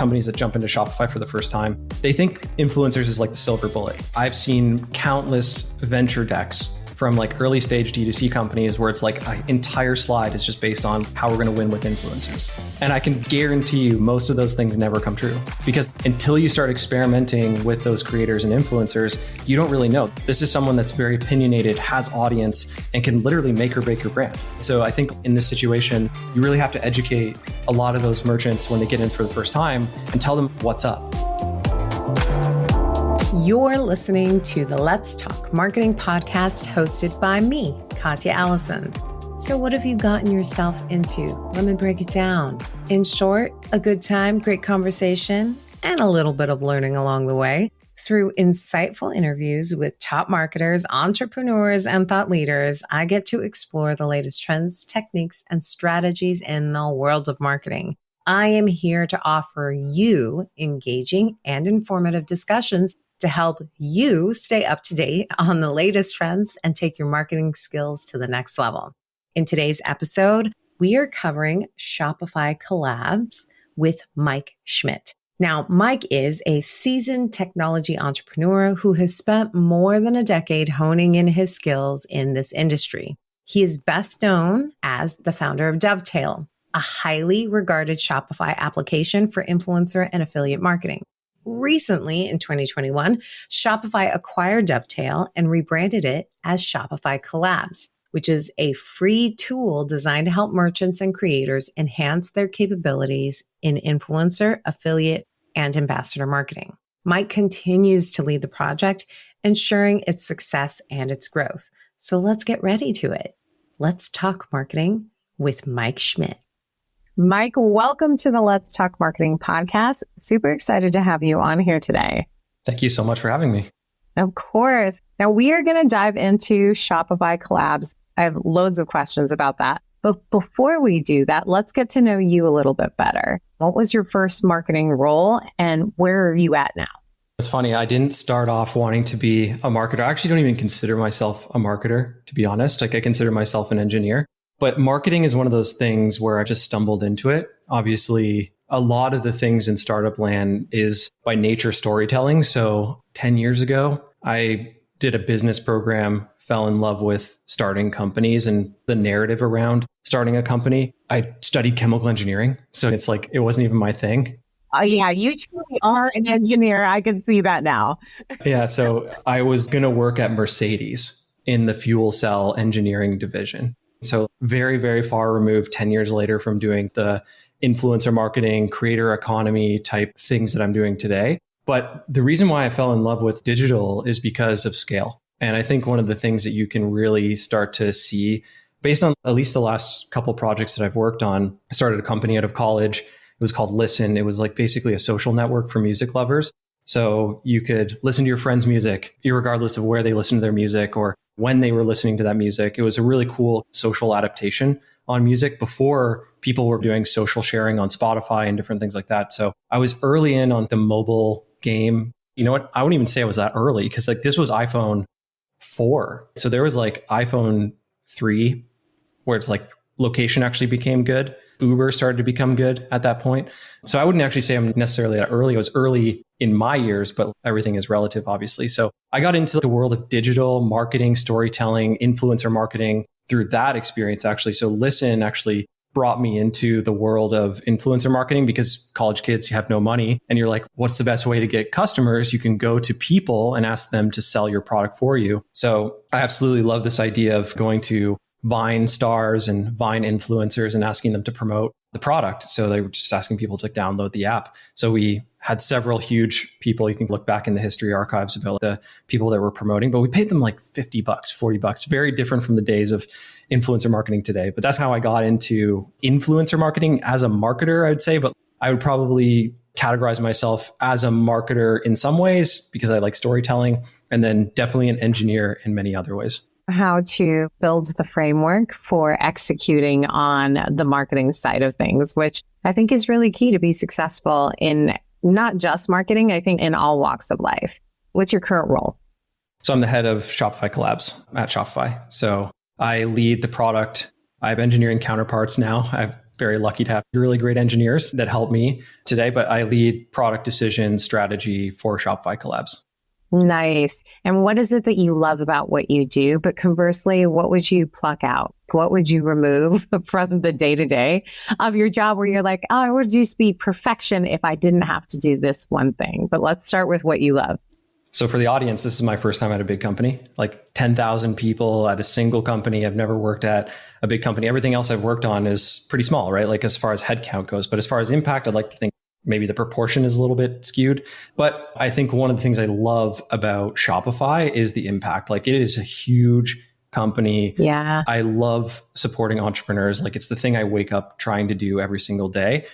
companies that jump into Shopify for the first time, they think influencers is like the silver bullet. I've seen countless venture decks from like early stage D2C companies where it's like an entire slide is just based on how we're going to win with influencers. And I can guarantee you most of those things never come true, because until you start experimenting with those creators and influencers, you don't really know. This is someone that's very opinionated, has audience, and can literally make or break your brand. So I think in this situation, you really have to educate a lot of those merchants when they get in for the first time and tell them what's up. You're listening to the Let's Talk Marketing podcast hosted by me, Katya Allison. So what have you gotten yourself into? Let me break it down. In short, a good time, great conversation, and a little bit of learning along the way through insightful interviews with top marketers, entrepreneurs, and thought leaders. I get to explore the latest trends, techniques, and strategies in the world of marketing. I am here to offer you engaging and informative discussions to help you stay up to date on the latest trends and take your marketing skills to the next level. In today's episode, we are covering Shopify collabs with Mike Schmidt. Now, Mike is a seasoned technology entrepreneur who has spent more than a decade honing in his skills in this industry. He is best known as the founder of Dovetail, a highly regarded Shopify application for influencer and affiliate marketing. Recently, in 2021, Shopify acquired Dovetail and rebranded it as Shopify Collabs, which is a free tool designed to help merchants and creators enhance their capabilities in influencer, affiliate, and ambassador marketing. Mike continues to lead the project, ensuring its success and its growth. So let's get ready to it. Let's talk marketing with Mike Schmidt. Mike, welcome to the Let's Talk Marketing podcast. Super excited to have you on here today. Thank you so much for having me. Of course. Now we are going to dive into Shopify collabs. I have loads of questions about that. But before we do that, let's get to know you a little bit better. What was your first marketing role and where are you at now? It's funny, I didn't start off wanting to be a marketer. I actually don't even consider myself a marketer, to be honest. Like I consider myself an engineer. But marketing is one of those things where I just stumbled into it. Obviously, a lot of the things in startup land is by nature storytelling. So 10 years ago, I did a business program, fell in love with starting companies and the narrative around starting a company. I studied chemical engineering. So it's like, it wasn't even my thing. Yeah, you truly are an engineer. I can see that now. Yeah, so I was going to work at Mercedes in the fuel cell engineering division. So very, very far removed 10 years later from doing the influencer marketing, creator economy type things that I'm doing today. But the reason why I fell in love with digital is because of scale. And I think one of the things that you can really start to see based on at least the last couple of projects that I've worked on, I started a company out of college. It was called Listen. It was like basically a social network for music lovers. So you could listen to your friends' music, regardless of where they listen to their music or when they were listening to that music. It was a really cool social adaptation on music before people were doing social sharing on Spotify and different things like that. So I was early in on the mobile game. You know what? I wouldn't even say I was that early because like this was iPhone 4. So there was like iPhone 3 where it's like location actually became good. Uber started to become good at that point. So I wouldn't actually say I'm necessarily that early. I was early in my years, but everything is relative, obviously. So I got into the world of digital marketing, storytelling, influencer marketing through that experience, actually. So Listen actually brought me into the world of influencer marketing because college kids, you have no money. And you're like, what's the best way to get customers? You can go to people and ask them to sell your product for you. So I absolutely love this idea of going to Vine stars and Vine influencers and asking them to promote the product. So they were just asking people to download the app. So we had several huge people. You can look back in the history archives about the people that were promoting, but we paid them like $50, $40, very different from the days of influencer marketing today. But that's how I got into influencer marketing as a marketer, I'd say. But I would probably categorize myself as a marketer in some ways because I like storytelling, and then definitely an engineer in many other ways. How to build the framework for executing on the marketing side of things, which I think is really key to be successful in not just marketing, I think in all walks of life. What's your current role? So I'm the head of Shopify Collabs at Shopify. So I lead the product. I have engineering counterparts now. I have very lucky to have really great engineers that help me today, but I lead product decision strategy for Shopify Collabs. Nice. And what is it that you love about what you do? But conversely, what would you pluck out? What would you remove from the day-to-day of your job where you're like, oh, it would just be perfection if I didn't have to do this one thing. But let's start with what you love. So for the audience, this is my first time at a big company, like 10,000 people at a single company. I've never worked at a big company. Everything else I've worked on is pretty small, right? Like as far as headcount goes. But as far as impact, I'd like to think maybe the proportion is a little bit skewed. But I think one of the things I love about Shopify is the impact. Like it is a huge company. Yeah. I love supporting entrepreneurs. Like it's the thing I wake up trying to do every single day.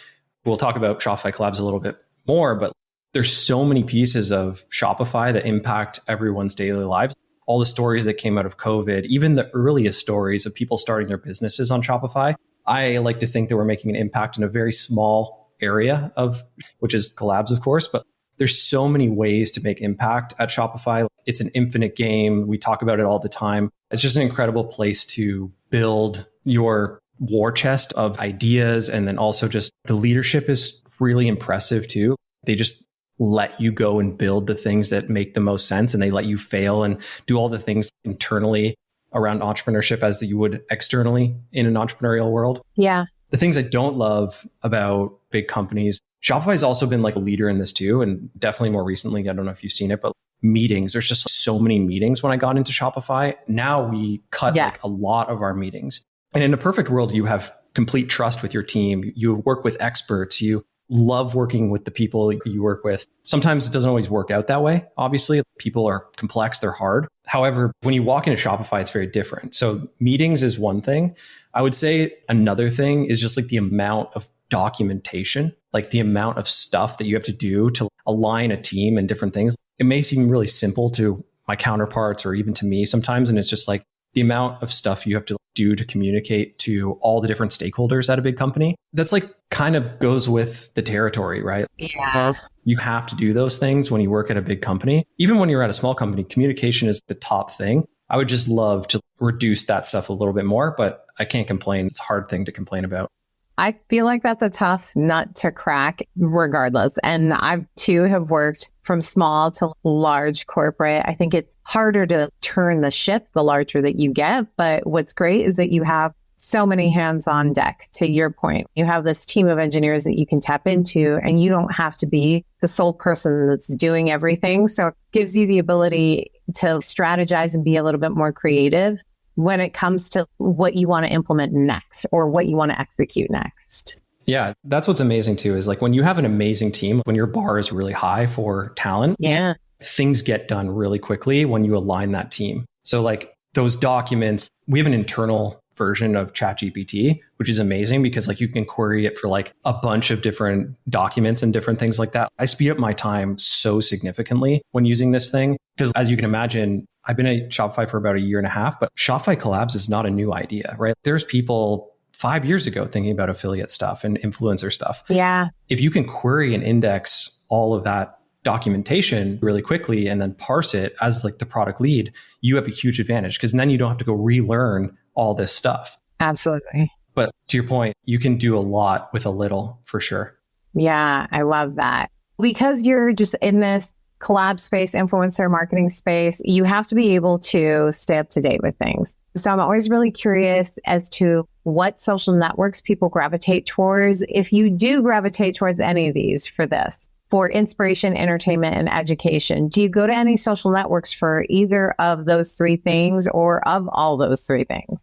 We'll talk about Shopify Collabs a little bit more, but there's so many pieces of Shopify that impact everyone's daily lives. All the stories that came out of COVID, even the earliest stories of people starting their businesses on Shopify. I like to think that we're making an impact in a very small area of, which is collabs, of course, but there's so many ways to make impact at Shopify. It's an infinite game. We talk about it all the time. It's just an incredible place to build your war chest of ideas. And then also just the leadership is really impressive too. They just let you go and build the things that make the most sense. And they let you fail and do all the things internally around entrepreneurship as that you would externally in an entrepreneurial world. Yeah. The things I don't love about big companies, Shopify's also been like a leader in this too. And definitely more recently, I don't know if you've seen it, but meetings, there's just so many meetings when I got into Shopify. Now we cut like a lot of our meetings. And in a perfect world, you have complete trust with your team. You work with experts. You love working with the people you work with. Sometimes it doesn't always work out that way. Obviously, people are complex, they're hard. However, when you walk into Shopify, it's very different. So meetings is one thing. I would say another thing is just like the amount of documentation, like the amount of stuff that you have to do to align a team and different things. It may seem really simple to my counterparts or even to me sometimes. And it's just like the amount of stuff you have to do to communicate to all the different stakeholders at a big company. That's like kind of goes with the territory, right? Yeah. You have to do those things when you work at a big company. Even when you're at a small company, communication is the top thing. I would just love to reduce that stuff a little bit more, but I can't complain. It's a hard thing to complain about. I feel like that's a tough nut to crack regardless. And I too have worked from small to large corporate. I think it's harder to turn the ship the larger that you get. But what's great is that you have so many hands on deck. To your point, you have this team of engineers that you can tap into, and you don't have to be the sole person that's doing everything. So it gives you the ability to strategize and be a little bit more creative when it comes to what you want to implement next or what you want to execute next. Yeah, that's what's amazing too, is like when you have an amazing team, when your bar is really high for talent, things get done really quickly when you align that team. So like those documents, we have an internal version of ChatGPT, which is amazing because like you can query it for like a bunch of different documents and different things like that. I speed up my time so significantly when using this thing because as you can imagine, I've been at Shopify for about a year and a half, but Shopify Collabs is not a new idea, right? There's people 5 years ago thinking about affiliate stuff and influencer stuff. Yeah. If you can query and index all of that documentation really quickly and then parse it as like the product lead, you have a huge advantage because then you don't have to go relearn all this stuff. Absolutely. But to your point, you can do a lot with a little for sure. Yeah, I love that. Because you're just in this collab space, influencer marketing space, you have to be able to stay up to date with things. So I'm always really curious as to what social networks people gravitate towards. If you do gravitate towards any of these for this, for inspiration, entertainment, and education, do you go to any social networks for either of those three things or of all those three things?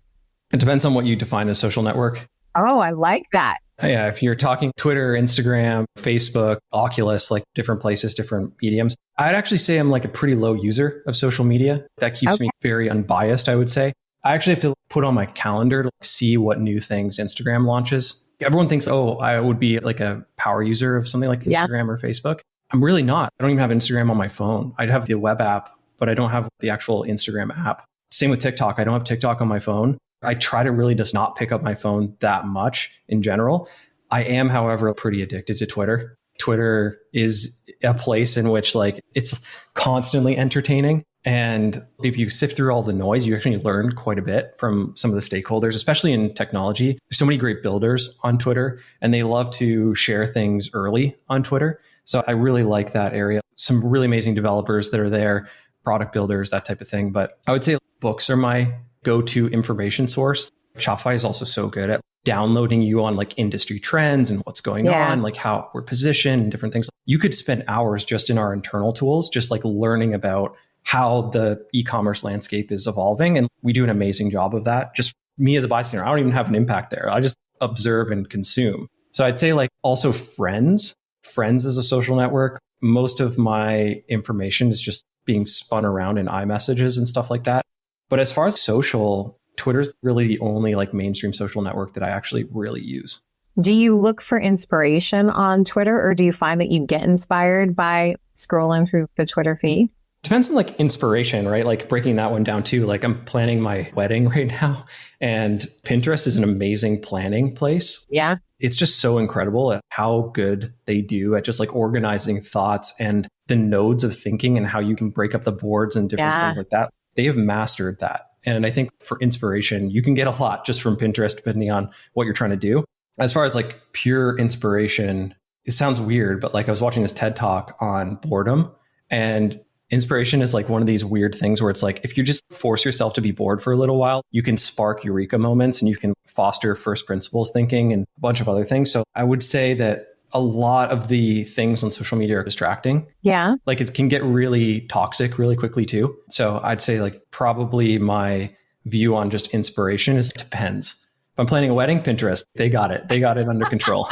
It depends on what you define as social network. Oh, I like that. Yeah, if you're talking Twitter, Instagram, Facebook, Oculus, like different places, different mediums, I'd actually say I'm like a pretty low user of social media. That keeps me very unbiased, I would say. I actually have to put on my calendar to see what new things Instagram launches. Everyone thinks, oh, I would be like a power user of something like Instagram or Facebook. I'm really not. I don't even have Instagram on my phone. I'd have the web app, but I don't have the actual Instagram app. Same with TikTok. I don't have TikTok on my phone. I try to really just not pick up my phone that much in general. I am, however, pretty addicted to Twitter. Twitter is a place in which like it's constantly entertaining. And if you sift through all the noise, you actually learn quite a bit from some of the stakeholders, especially in technology. There's so many great builders on Twitter, and they love to share things early on Twitter. So I really like that area. Some really amazing developers that are there, product builders, that type of thing. But I would say books are my go-to information source. Shopify is also so good at downloading you on like industry trends and what's going on, like how we're positioned and different things. You could spend hours just in our internal tools, just like learning about how the e-commerce landscape is evolving. And we do an amazing job of that. Just me as a bystander, I don't even have an impact there. I just observe and consume. So I'd say like also Friends. Friends is a social network. Most of my information is just being spun around in iMessages and stuff like that. But as far as social, Twitter's really the only like mainstream social network that I actually really use. Do you look for inspiration on Twitter, or do you find that you get inspired by scrolling through the Twitter feed? Depends on like inspiration, right? Like breaking that one down too. Like I'm planning my wedding right now, and Pinterest is an amazing planning place. Yeah. It's just so incredible at how good they do at just like organizing thoughts and the nodes of thinking and how you can break up the boards and different things like that. They have mastered that. And I think for inspiration, you can get a lot just from Pinterest, depending on what you're trying to do. As far as like pure inspiration, it sounds weird, but like I was watching this TED talk on boredom, and inspiration is like one of these weird things where it's like, if you just force yourself to be bored for a little while, you can spark eureka moments and you can foster first principles thinking and a bunch of other things. So I would say that a lot of the things on social media are distracting. Yeah. Like it can get really toxic really quickly too. So I'd say like probably my view on just inspiration is it depends. If I'm planning a wedding, Pinterest, they got it. They got it under control.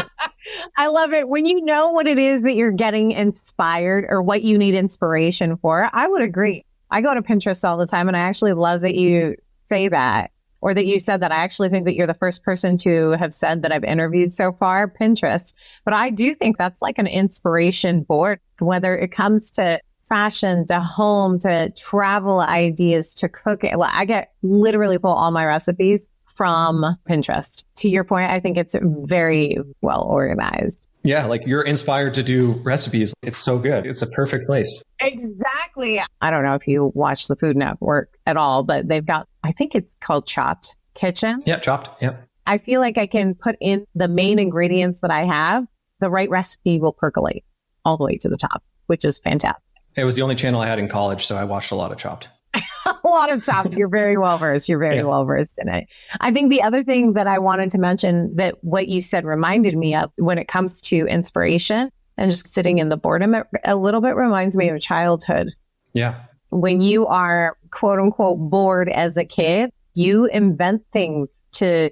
I love it. When you know what it is that you're getting inspired or what you need inspiration for, I would agree. I go to Pinterest all the time, and I actually love that you say that, or that you said that. I actually think that you're the first person to have said that I've interviewed so far, Pinterest. But I do think that's like an inspiration board, whether it comes to fashion, to home, to travel ideas, to cooking. I get literally pull all my recipes from Pinterest. To your point, I think it's very well organized. Yeah, like you're inspired to do recipes. It's so good. It's a perfect place. Exactly. I don't know if you watch the Food Network at all, but they've got, I think it's called Chopped Kitchen. Yeah, Chopped. Yeah. I feel like I can put in the main ingredients that I have. The right recipe will percolate all the way to the top, which is fantastic. It was the only channel I had in college, so I watched a lot of Chopped. A lot of Chopped. You're very well versed. You're very well versed in it. I think the other thing that I wanted to mention that what you said reminded me of when it comes to inspiration and just sitting in the boredom, it a little bit reminds me of childhood. Yeah. When you are quote unquote bored as a kid, you invent things to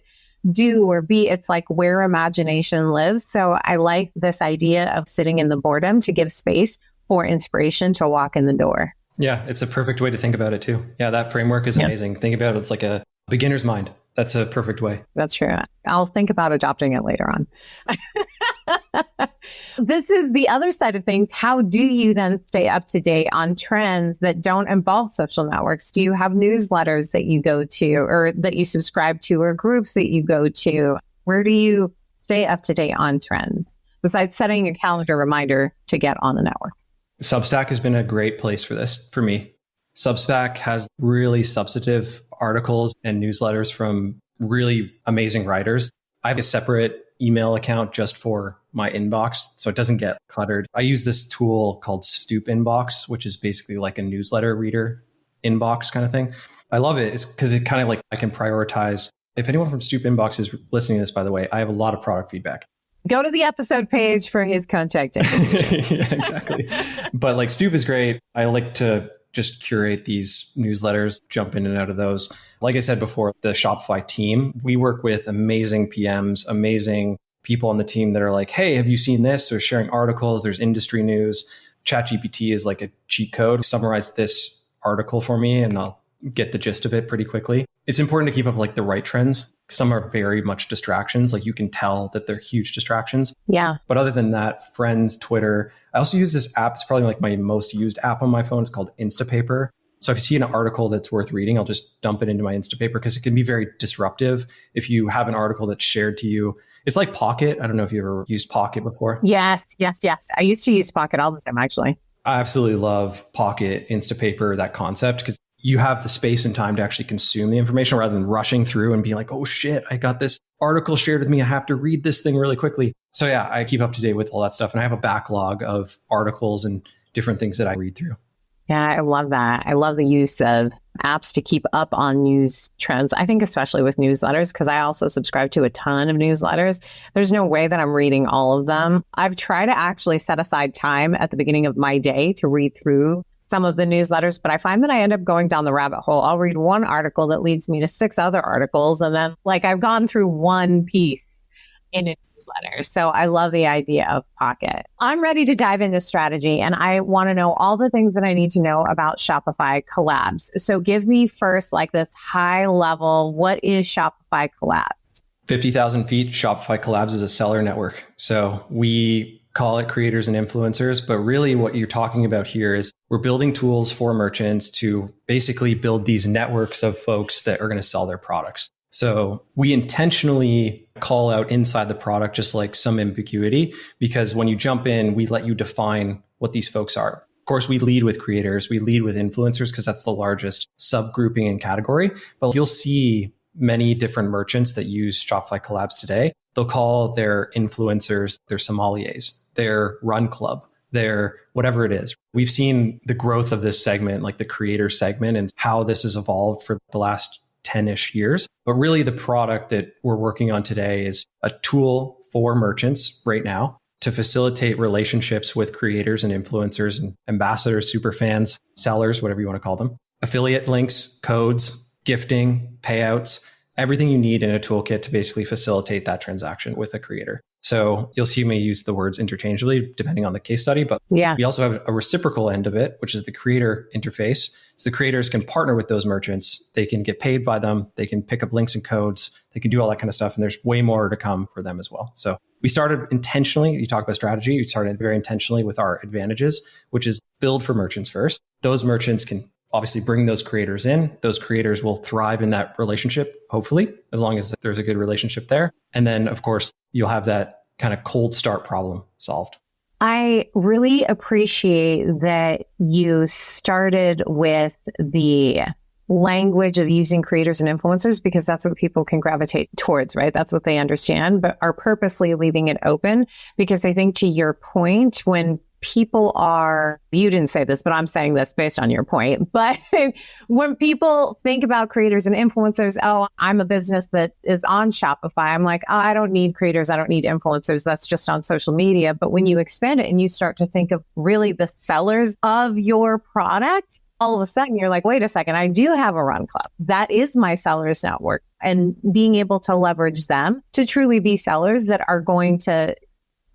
do or be. It's like where imagination lives. So I like this idea of sitting in the boredom to give space for inspiration to walk in the door. Yeah, it's a perfect way to think about it too. Yeah, that framework is amazing. Think about it. It's like a beginner's mind. That's a perfect way. That's true. I'll think about adopting it later on. This is the other side of things. How do you then stay up to date on trends that don't involve social networks? Do you have newsletters that you go to or that you subscribe to or groups that you go to? Where do you stay up to date on trends besides setting a calendar reminder to get on the network? Substack has been a great place for this for me. Substack has really substantive articles and newsletters from really amazing writers. I have a separate email account just for my inbox, so it doesn't get cluttered. I use this tool called Stoop Inbox, which is basically like a newsletter reader inbox kind of thing. I love it. It's because it kind of like I can prioritize. If anyone from Stoop Inbox is listening to this, by the way, I have a lot of product feedback. Go to the episode page for his contact information. Yeah, exactly. But like Stoop is great. I like to just curate these newsletters, jump in and out of those. Like I said before, the Shopify team, we work with amazing PMs, amazing people on the team that are like, hey, have you seen this? Or sharing articles. There's industry news. ChatGPT is like a cheat code. Summarize this article for me and I'll get the gist of it pretty quickly. It's important to keep up like the right trends. Some are very much distractions. Like you can tell that they're huge distractions. Yeah. But other than that, Friends, Twitter. I also use this app. It's probably like my most used app on my phone. It's called Instapaper. So if you see an article that's worth reading, I'll just dump it into my Instapaper because it can be very disruptive. If you have an article that's shared to you, it's like Pocket. I don't know if you ever used Pocket before. Yes. I used to use Pocket all the time, actually. I absolutely love Pocket, Instapaper, that concept, because you have the space and time to actually consume the information rather than rushing through and being like, oh shit, I got this article shared with me. I have to read this thing really quickly. So yeah, I keep up to date with all that stuff. And I have a backlog of articles and different things that I read through. Yeah, I love that. I love the use of apps to keep up on news trends. I think especially with newsletters, because I also subscribe to a ton of newsletters. There's no way that I'm reading all of them. I've tried to actually set aside time at the beginning of my day to read through some of the newsletters, but I find that I end up going down the rabbit hole. I'll read one article that leads me to 6 other articles. And then I've gone through one piece in a newsletter. So I love the idea of Pocket. I'm ready to dive into strategy, and I want to know all the things that I need to know about Shopify collabs. So give me first this high level, what is Shopify collabs? 50,000 feet, Shopify collabs is a seller network. So we call it creators and influencers, but really what you're talking about here is we're building tools for merchants to basically build these networks of folks that are going to sell their products. So we intentionally call out inside the product just some ambiguity, because when you jump in, we let you define what these folks are. Of course, we lead with creators, we lead with influencers because that's the largest subgrouping and category. But you'll see many different merchants that use Shopify collabs today. They'll call their influencers their sommeliers, their run club, their whatever it is. We've seen the growth of this segment, the creator segment, and how this has evolved for the last 10-ish years. But really the product that we're working on today is a tool for merchants right now to facilitate relationships with creators and influencers and ambassadors, super fans, sellers, whatever you want to call them, affiliate links, codes, gifting, payouts, everything you need in a toolkit to basically facilitate that transaction with a creator. So you'll see me use the words interchangeably depending on the case study, but we also have a reciprocal end of it, which is the creator interface. So the creators can partner with those merchants. They can get paid by them. They can pick up links and codes. They can do all that kind of stuff. And there's way more to come for them as well. So we started intentionally. You talk about strategy. We started very intentionally with our advantages, which is build for merchants first. Those merchants can obviously bring those creators in. Those creators will thrive in that relationship, hopefully, as long as there's a good relationship there. And then, of course, you'll have that kind of cold start problem solved. I really appreciate that you started with the language of using creators and influencers, because that's what people can gravitate towards, right? That's what they understand, but are purposely leaving it open. Because I think, to your point, when people are, you didn't say this, but I'm saying this based on your point. But when people think about creators and influencers, oh, I'm a business that is on Shopify. I'm like, oh, I don't need creators. I don't need influencers. That's just on social media. But when you expand it and you start to think of really the sellers of your product, all of a sudden you're like, wait a second, I do have a run club. That is my sellers network. And being able to leverage them to truly be sellers that are going to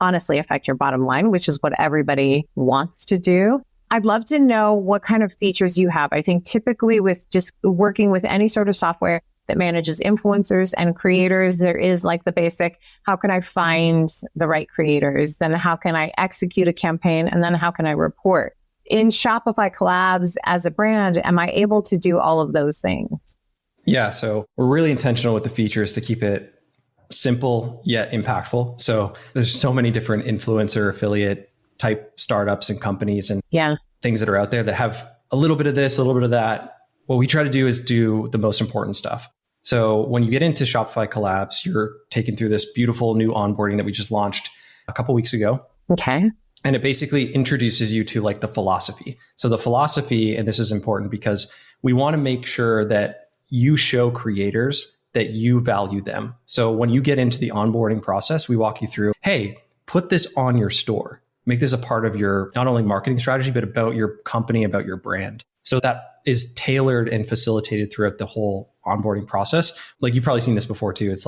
honestly affect your bottom line, which is what everybody wants to do. I'd love to know what kind of features you have. I think typically with just working with any sort of software that manages influencers and creators, there is the basic, how can I find the right creators? Then how can I execute a campaign? And then how can I report? In Shopify collabs as a brand, am I able to do all of those things? Yeah, so we're really intentional with the features to keep it simple yet impactful. So there's so many different influencer affiliate type startups and companies and things that are out there that have a little bit of this, a little bit of that. What we try to do is do the most important stuff. So when you get into Shopify collabs, you're taken through this beautiful new onboarding that we just launched a couple weeks ago. Okay. And it basically introduces you to the philosophy. So the philosophy, and this is important because we want to make sure that you show creators that you value them. So when you get into the onboarding process, we walk you through, hey, put this on your store. Make this a part of your not only marketing strategy, but about your company, about your brand. So that is tailored and facilitated throughout the whole onboarding process. You've probably seen this before too. It's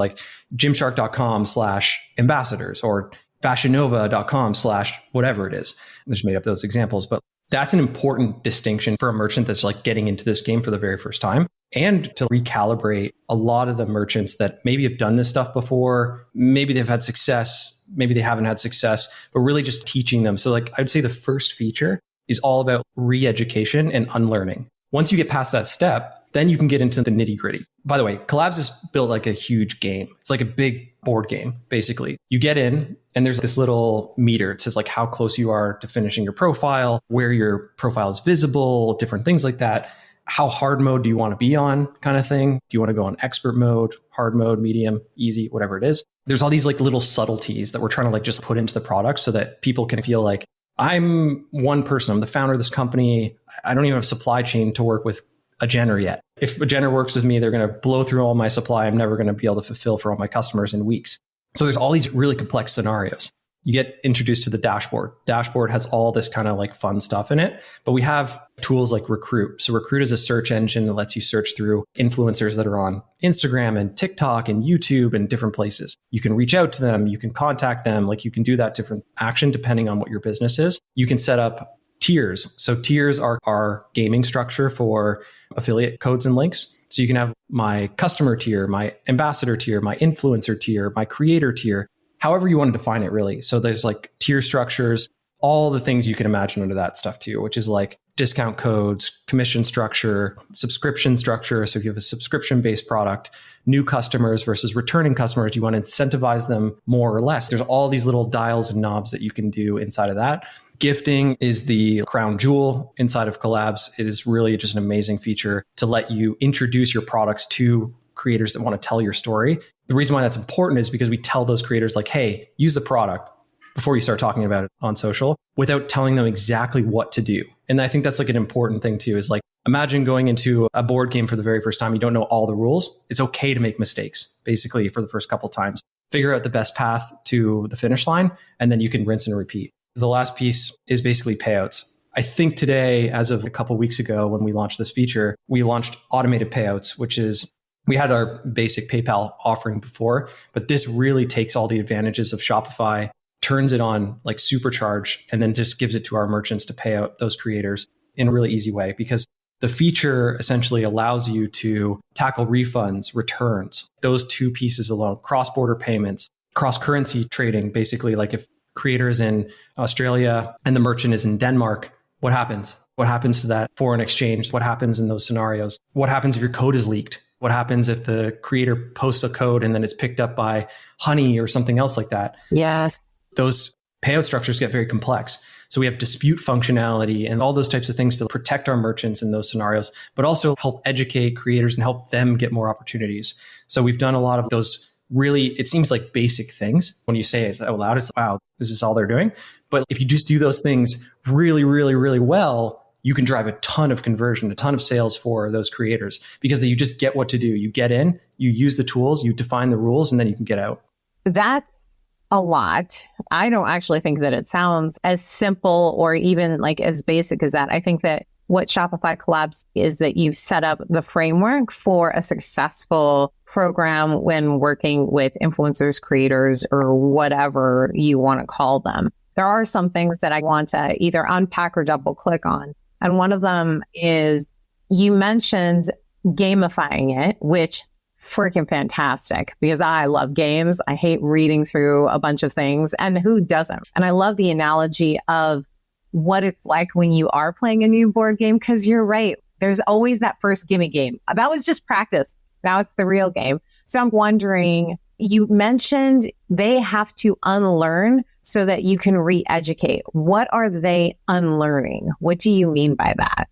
gymshark.com/ambassadors or fashionova.com/whatever it is. I just made up those examples, but that's an important distinction for a merchant that's getting into this game for the very first time, and to recalibrate a lot of the merchants that maybe have done this stuff before. Maybe they've had success, maybe they haven't had success, but really just teaching them. So I'd say the first feature is all about re-education and unlearning. Once you get past that step, then you can get into the nitty gritty. By the way, Collabs is built like a huge game. It's like a big board game, basically. You get in and there's this little meter. It says like how close you are to finishing your profile, where your profile is visible, different things like that. How hard mode do you want to be on kind of thing? Do you want to go on expert mode, hard mode, medium, easy, whatever it is? There's all these like little subtleties that we're trying to like just put into the product so that people can feel like I'm one person. I'm the founder of this company. I don't even have supply chain to work with a Jenner yet. If a Jenner works with me, they're going to blow through all my supply. I'm never going to be able to fulfill for all my customers in weeks. So there's all these really complex scenarios. You get introduced to the dashboard. Dashboard has all this kind of like fun stuff in it, but we have tools like Recruit. So Recruit is a search engine that lets you search through influencers that are on Instagram and TikTok and YouTube and different places. You can reach out to them. You can contact them. Like you can do that different action depending on what your business is. You can set up tiers. So tiers are our gaming structure for affiliate codes and links. So you can have my customer tier, my ambassador tier, my influencer tier, my creator tier, however you want to define it really. So there's like tier structures, all the things you can imagine under that stuff too, which is like discount codes, commission structure, subscription structure. So if you have a subscription-based product, new customers versus returning customers, you want to incentivize them more or less. There's all these little dials and knobs that you can do inside of that. Gifting is the crown jewel inside of Collabs. It is really just an amazing feature to let you introduce your products to creators that want to tell your story. The reason why that's important is because we tell those creators like, hey, use the product before you start talking about it on social without telling them exactly what to do. And I think that's like an important thing too, is like, imagine going into a board game for the very first time. You don't know all the rules. It's okay to make mistakes, basically, for the first couple of times. Figure out the best path to the finish line, and then you can rinse and repeat. The last piece is basically payouts. I think today, as of a couple of weeks ago, when we launched this feature, we launched automated payouts, which is, we had our basic PayPal offering before, but this really takes all the advantages of Shopify, turns it on like supercharge, and then just gives it to our merchants to pay out those creators in a really easy way, because the feature essentially allows you to tackle refunds, returns, those two pieces alone, cross-border payments, cross-currency trading. Basically, like if creators in Australia and the merchant is in Denmark, what happens? What happens to that foreign exchange? What happens in those scenarios? What happens if your code is leaked? What happens if the creator posts a code and then it's picked up by Honey or something else like that? Yes. Those payout structures get very complex. So we have dispute functionality and all those types of things to protect our merchants in those scenarios, but also help educate creators and help them get more opportunities. So we've done a lot of those really, it seems like basic things. When you say it out loud, it's wow, is this all they're doing? But if you just do those things really, really, really well, you can drive a ton of conversion, a ton of sales for those creators because you just get what to do. You get in, you use the tools, you define the rules, and then you can get out. That's a lot. I don't actually think that it sounds as simple or even like as basic as that. I think that what Shopify Collabs is that you've set up the framework for a successful program when working with influencers, creators, or whatever you want to call them. There are some things that I want to either unpack or double click on. And one of them is you mentioned gamifying it, which freaking fantastic because I love games. I hate reading through a bunch of things, and who doesn't? And I love the analogy of what it's like when you are playing a new board game, because you're right. There's always that first gimme game. That was just practice. Now it's the real game. So I'm wondering, you mentioned they have to unlearn so that you can re-educate. What are they unlearning? What do you mean by that?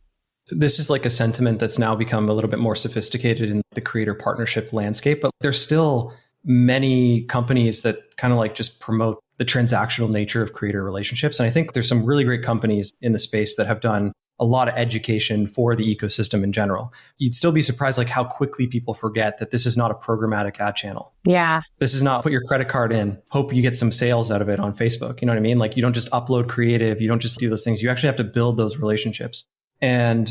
This is like a sentiment that's now become a little bit more sophisticated in the creator partnership landscape, but there's still many companies that kind of like just promote the transactional nature of creator relationships. And I think there's some really great companies in the space that have done a lot of education for the ecosystem in general. You'd still be surprised like how quickly people forget that this is not a programmatic ad channel. Yeah. This is not put your credit card in, hope you get some sales out of it on Facebook. You know what I mean? Like you don't just upload creative, you don't just do those things. You actually have to build those relationships. And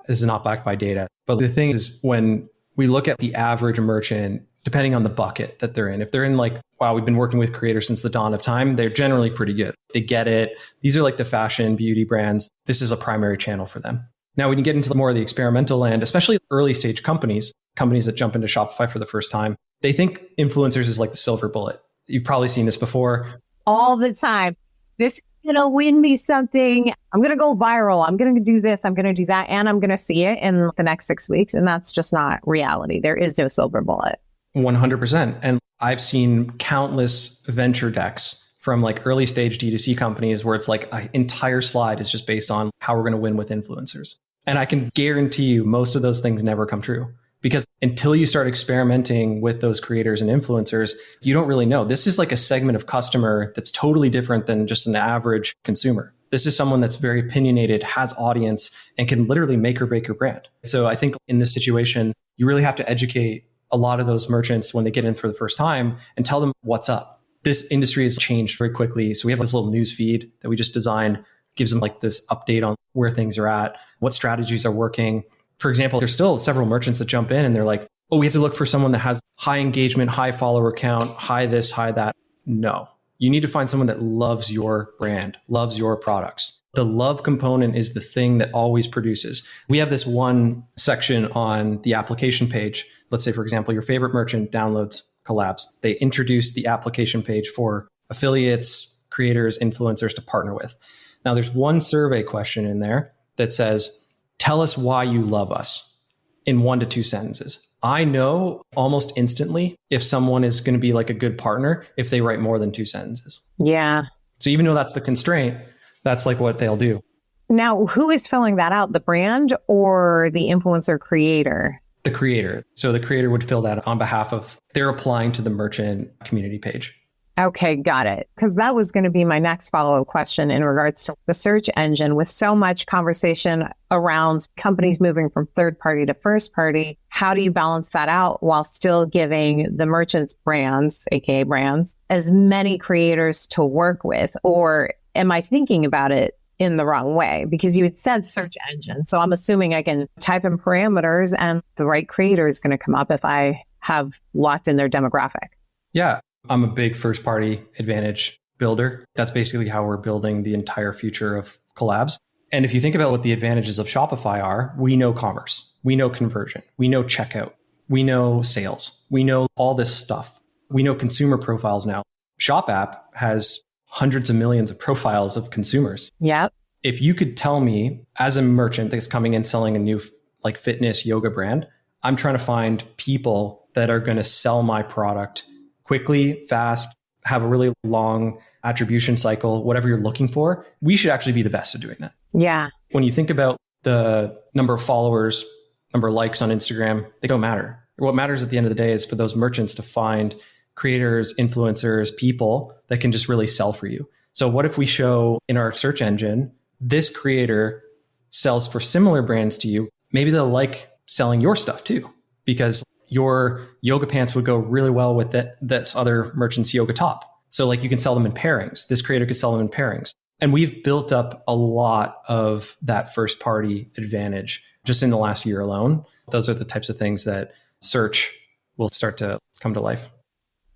this is not backed by data. But the thing is, when we look at the average merchant, depending on the bucket that they're in, if they're in like, wow, we've been working with creators since the dawn of time, they're generally pretty good. They get it. These are like the fashion, beauty brands. This is a primary channel for them. Now, when you get into more of the experimental land, especially early stage companies that jump into Shopify for the first time, they think influencers is like the silver bullet. You've probably seen this before. All the time. This win me something. I'm going to go viral. I'm going to do this. I'm going to do that. And I'm going to see it in the next 6 weeks. And that's just not reality. There is no silver bullet. 100%. And I've seen countless venture decks from like early stage D2C companies where it's like an entire slide is just based on how we're going to win with influencers. And I can guarantee you most of those things never come true. Because until you start experimenting with those creators and influencers, you don't really know. This is like a segment of customer that's totally different than just an average consumer. This is someone that's very opinionated, has audience, and can literally make or break your brand. So I think in this situation, you really have to educate a lot of those merchants when they get in for the first time and tell them what's up. This industry has changed very quickly. So we have this little news feed that we just designed, gives them like this update on where things are at, what strategies are working. For example, there's still several merchants that jump in and they're like, oh, we have to look for someone that has high engagement, high follower count, high this, high that. No, you need to find someone that loves your brand, loves your products. The love component is the thing that always produces. We have this one section on the application page. Let's say, for example, your favorite merchant downloads collabs. They introduce the application page for affiliates, creators, influencers to partner with. Now, there's one survey question in there that says, tell us why you love us in 1 to 2 sentences. I know almost instantly if someone is going to be like a good partner if they write more than 2 sentences. Yeah. So even though that's the constraint, that's like what they'll do. Now, who is filling that out? The brand or the influencer creator? The creator. So the creator would fill that on behalf of, they're applying to the merchant community page. Okay, got it. Because that was going to be my next follow-up question in regards to the search engine. With so much conversation around companies moving from third party to first party, how do you balance that out while still giving the merchants brands, aka brands, as many creators to work with? Or am I thinking about it in the wrong way? Because you had said search engine. So I'm assuming I can type in parameters and the right creator is going to come up if I have locked in their demographic. Yeah. I'm a big first party advantage builder. That's basically how we're building the entire future of collabs. And if you think about what the advantages of Shopify are, we know commerce, we know conversion, we know checkout, we know sales, we know all this stuff. We know consumer profiles now. Shop app has hundreds of millions of profiles of consumers. Yep. If you could tell me as a merchant that's coming in selling a new like fitness yoga brand, I'm trying to find people that are going to sell my product quickly, fast, have a really long attribution cycle, whatever you're looking for, we should actually be the best at doing that. Yeah. When you think about the number of followers, number of likes on Instagram, they don't matter. What matters at the end of the day is for those merchants to find creators, influencers, people that can just really sell for you. So what if we show in our search engine, this creator sells for similar brands to you? Maybe they'll like selling your stuff too, because your yoga pants would go really well with this other merchant's yoga top. So like you can sell them in pairings. This creator could sell them in pairings. And we've built up a lot of that first party advantage just in the last year alone. Those are the types of things that search will start to come to life.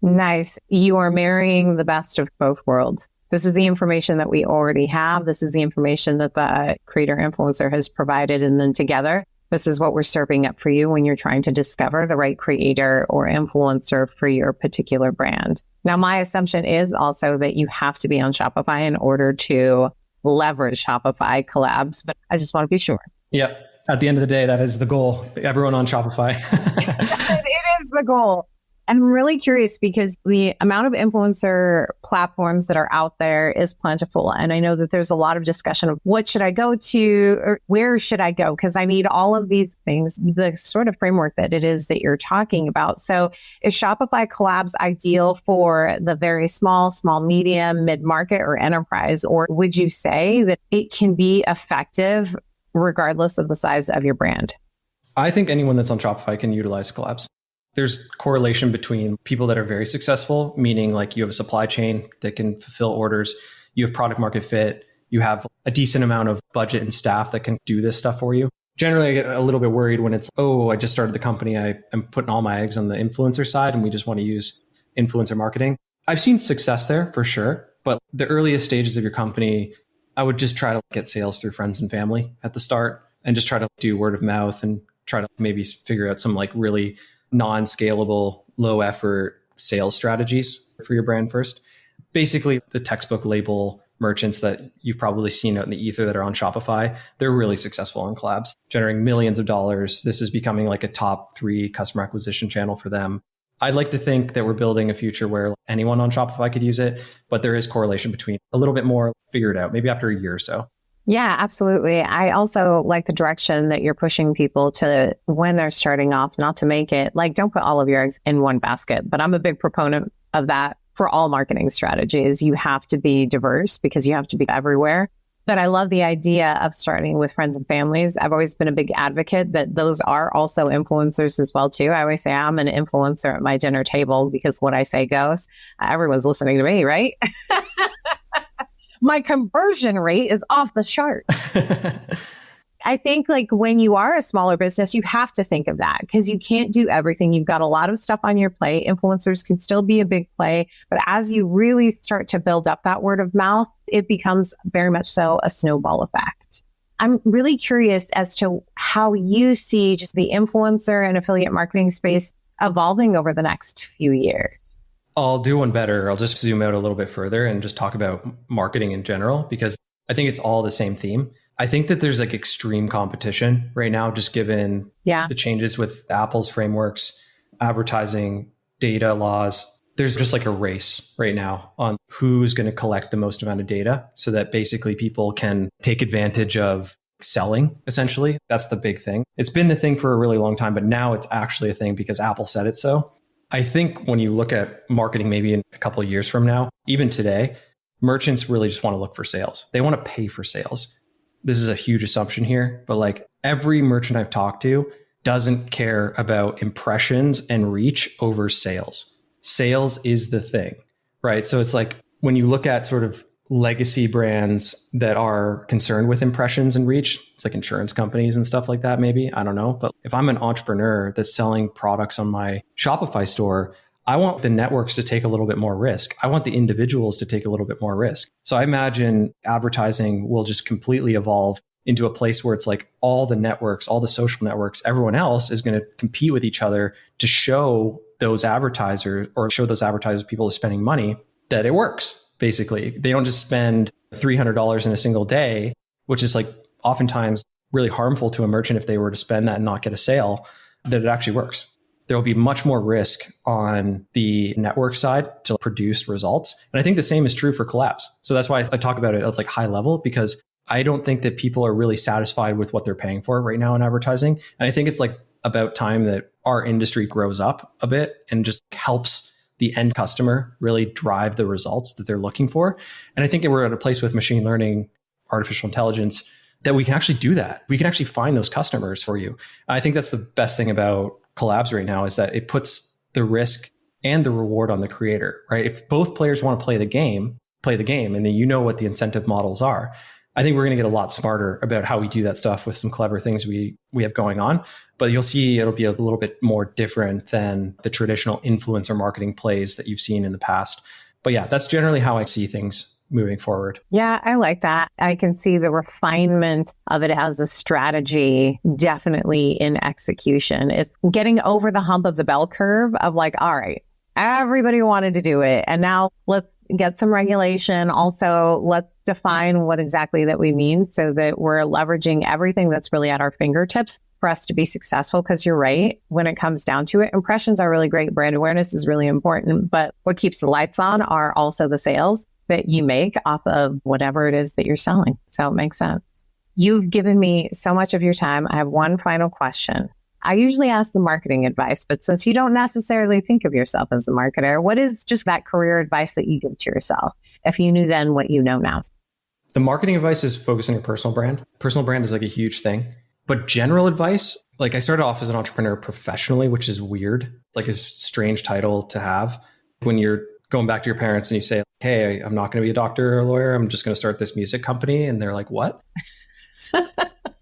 Nice. You are marrying the best of both worlds. This is the information that we already have. This is the information that the creator influencer has provided. And then together, this is what we're serving up for you when you're trying to discover the right creator or influencer for your particular brand. Now, my assumption is also that you have to be on Shopify in order to leverage Shopify collabs, but I just want to be sure. Yeah. At the end of the day, that is the goal. Everyone on Shopify. It is the goal. I'm really curious because the amount of influencer platforms that are out there is plentiful. And I know that there's a lot of discussion of what should I go to or where should I go? Because I need all of these things, the sort of framework that it is that you're talking about. So is Shopify Collabs ideal for the very small, medium, mid-market or enterprise? Or would you say that it can be effective regardless of the size of your brand? I think anyone that's on Shopify can utilize collabs. There's correlation between people that are very successful, meaning like you have a supply chain that can fulfill orders, you have product market fit, you have a decent amount of budget and staff that can do this stuff for you. Generally, I get a little bit worried when it's, oh, I just started the company. I'm putting all my eggs on the influencer side and we just want to use influencer marketing. I've seen success there for sure, but the earliest stages of your company, I would just try to get sales through friends and family at the start and just try to do word of mouth and try to maybe figure out some like really non-scalable, low effort sales strategies for your brand first. Basically, the textbook label merchants that you've probably seen out in the ether that are on Shopify. They're really successful on collabs, generating millions of dollars. This is becoming like a top 3 customer acquisition channel for them. I'd like to think that we're building a future where anyone on Shopify could use it, but there is correlation between a little bit more figured out, maybe after a year or so. Yeah, absolutely. I also like the direction that you're pushing people to when they're starting off, not to make it like, don't put all of your eggs in one basket. But I'm a big proponent of that for all marketing strategies. You have to be diverse because you have to be everywhere. But I love the idea of starting with friends and families. I've always been a big advocate that those are also influencers as well, too. I always say I'm an influencer at my dinner table because what I say goes. Everyone's listening to me, right? My conversion rate is off the chart. I think like when you are a smaller business, you have to think of that because you can't do everything. You've got a lot of stuff on your plate. Influencers can still be a big play, but as you really start to build up that word of mouth, it becomes very much so a snowball effect. I'm really curious as to how you see just the influencer and affiliate marketing space evolving over the next few years. I'll do one better. I'll just zoom out a little bit further and just talk about marketing in general, because I think it's all the same theme. I think that there's like extreme competition right now, just given the changes with Apple's frameworks, advertising, data laws. There's just like a race right now on who's going to collect the most amount of data so that basically people can take advantage of selling, essentially. That's the big thing. It's been the thing for a really long time, but now it's actually a thing because Apple said it so. I think when you look at marketing, maybe in a couple of years from now, even today, merchants really just want to look for sales. They want to pay for sales. This is a huge assumption here, but like every merchant I've talked to doesn't care about impressions and reach over sales. Sales is the thing, right? So it's like when you look at sort of legacy brands that are concerned with impressions and reach, it's like insurance companies and stuff like that, maybe, I don't know. But if I'm an entrepreneur that's selling products on my Shopify store, I want the networks to take a little bit more risk. I want the individuals to take a little bit more risk. So I imagine advertising will just completely evolve into a place where it's like all the networks, all the social networks, everyone else is going to compete with each other to show those advertisers or show those advertisers people are spending money that it works. Basically, they don't just spend $300 in a single day, which is like oftentimes really harmful to a merchant if they were to spend that and not get a sale, that it actually works. There will be much more risk on the network side to produce results. And I think the same is true for collabs. So that's why I talk about it as like high level, because I don't think that people are really satisfied with what they're paying for right now in advertising. And I think it's like about time that our industry grows up a bit and just helps the end customer really drive the results that they're looking for. And I think that we're at a place with machine learning, artificial intelligence, that we can actually do that. We can actually find those customers for you. And I think that's the best thing about collabs right now is that it puts the risk and the reward on the creator, right? If both players want to play the game, and then you know what the incentive models are. I think we're going to get a lot smarter about how we do that stuff with some clever things we have going on. But you'll see it'll be a little bit more different than the traditional influencer marketing plays that you've seen in the past. But yeah, that's generally how I see things moving forward. Yeah, I like that. I can see the refinement of it as a strategy, definitely in execution. It's getting over the hump of the bell curve of like, all right, everybody wanted to do it. And now let's get some regulation. Also, let's define what exactly that we mean so that we're leveraging everything that's really at our fingertips for us to be successful. Because you're right, when it comes down to it, impressions are really great. Brand awareness is really important. But what keeps the lights on are also the sales that you make off of whatever it is that you're selling. So it makes sense. You've given me so much of your time. I have one final question. I usually ask the marketing advice, but since you don't necessarily think of yourself as a marketer, what is just that career advice that you give to yourself if you knew then what you know now? The marketing advice is focus on your personal brand. Personal brand is like a huge thing. But general advice, like I started off as an entrepreneur professionally, which is weird, like a strange title to have. When you're going back to your parents and you say, hey, I'm not going to be a doctor or a lawyer. I'm just going to start this music company. And they're like, what?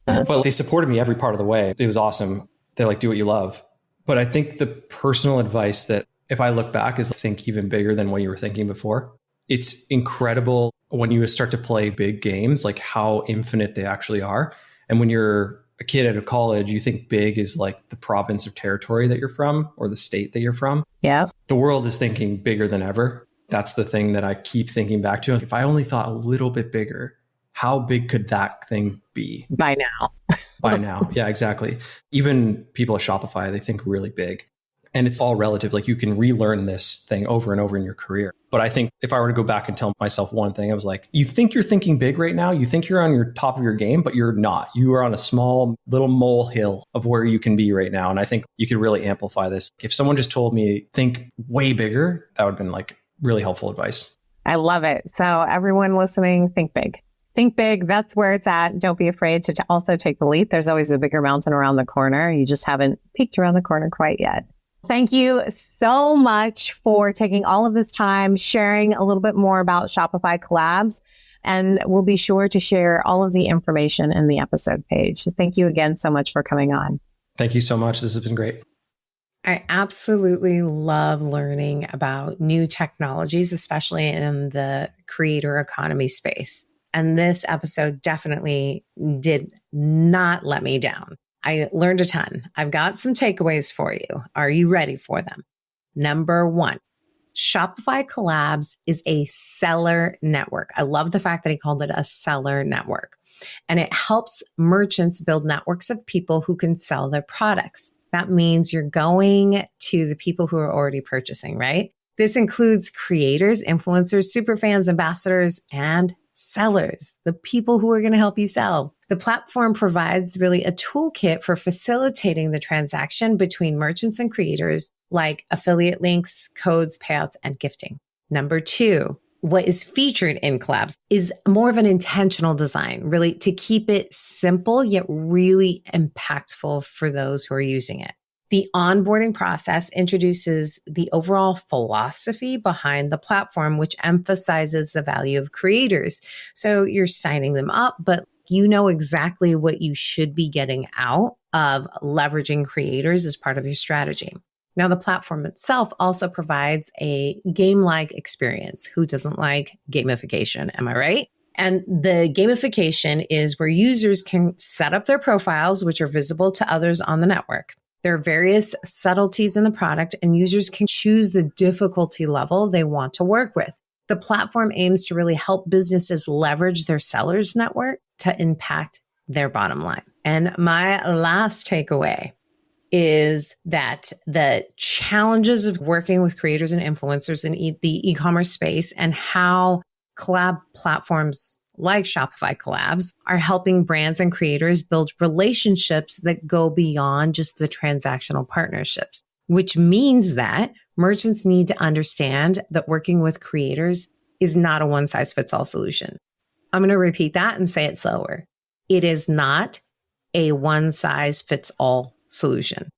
But they supported me every part of the way. It was awesome. They're like, do what you love. But I think the personal advice that if I look back is think even bigger than what you were thinking before. It's incredible when you start to play big games, like how infinite they actually are. And when you're a kid out of college, you think big is like the province or territory that you're from or the state that you're from. Yeah. The world is thinking bigger than ever. That's the thing that I keep thinking back to. If I only thought a little bit bigger, how big could that thing be? By now. By now. Yeah, exactly. Even people at Shopify, they think really big. And it's all relative. Like you can relearn this thing over and over in your career. But I think if I were to go back and tell myself one thing, I was like, you think you're thinking big right now. You think you're on your top of your game, but you're not. You are on a small little molehill of where you can be right now. And I think you could really amplify this. If someone just told me, think way bigger, that would have been like really helpful advice. I love it. So everyone listening, think big. Think big. That's where it's at. Don't be afraid to also take the leap. There's always a bigger mountain around the corner. You just haven't peeked around the corner quite yet. Thank you so much for taking all of this time, sharing a little bit more about Shopify Collabs, and we'll be sure to share all of the information in the episode page. So thank you again so much for coming on. Thank you so much. This has been great. I absolutely love learning about new technologies, especially in the creator economy space. And this episode definitely did not let me down. I learned a ton. I've got some takeaways for you. Are you ready for them? Number 1, Shopify Collabs is a seller network. I love the fact that he called it a seller network. And it helps merchants build networks of people who can sell their products. That means you're going to the people who are already purchasing, right? This includes creators, influencers, superfans, ambassadors, and sellers, the people who are going to help you sell. The platform provides really a toolkit for facilitating the transaction between merchants and creators, like affiliate links, codes, payouts, and gifting. Number 2, what is featured in Collabs is more of an intentional design, really to keep it simple, yet really impactful for those who are using it. The onboarding process introduces the overall philosophy behind the platform, which emphasizes the value of creators. So you're signing them up, but you know exactly what you should be getting out of leveraging creators as part of your strategy. Now, the platform itself also provides a game-like experience. Who doesn't like gamification? Am I right? And the gamification is where users can set up their profiles, which are visible to others on the network. There are various subtleties in the product, and users can choose the difficulty level they want to work with. The platform aims to really help businesses leverage their sellers network to impact their bottom line. And my last takeaway is that the challenges of working with creators and influencers in the e-commerce space and how collab platforms like Shopify Collabs are helping brands and creators build relationships that go beyond just the transactional partnerships, which means that merchants need to understand that working with creators is not a one-size-fits-all solution. I'm going to repeat that and say it slower. It is not a one-size-fits-all solution.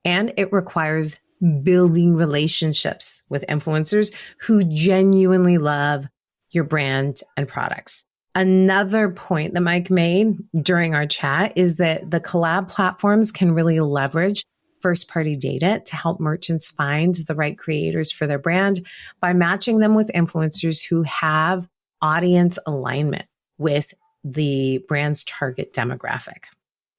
And it requires building relationships with influencers who genuinely love your brand and products. Another point that Mike made during our chat is that the collab platforms can really leverage first-party data to help merchants find the right creators for their brand by matching them with influencers who have audience alignment with the brand's target demographic.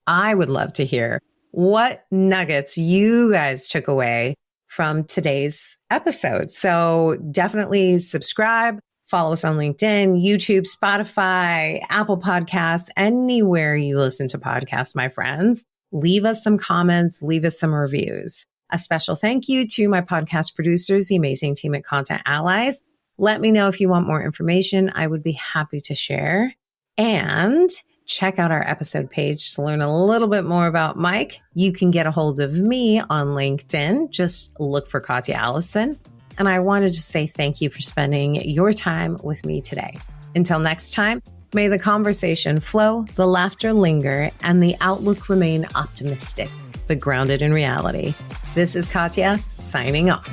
I would love to hear what nuggets you guys took away from today's episode. So definitely subscribe, follow us on LinkedIn, YouTube, Spotify, Apple Podcasts, anywhere you listen to podcasts, my friends. Leave us some comments, leave us some reviews. A special thank you to my podcast producers, the amazing team at Content Allies. Let me know if you want more information. I would be happy to share. And check out our episode page to learn a little bit more about Mike. You can get a hold of me on LinkedIn. Just look for Katya Allison. And I wanted to say thank you for spending your time with me today. Until next time, may the conversation flow, the laughter linger, and the outlook remain optimistic, but grounded in reality. This is Katya signing off.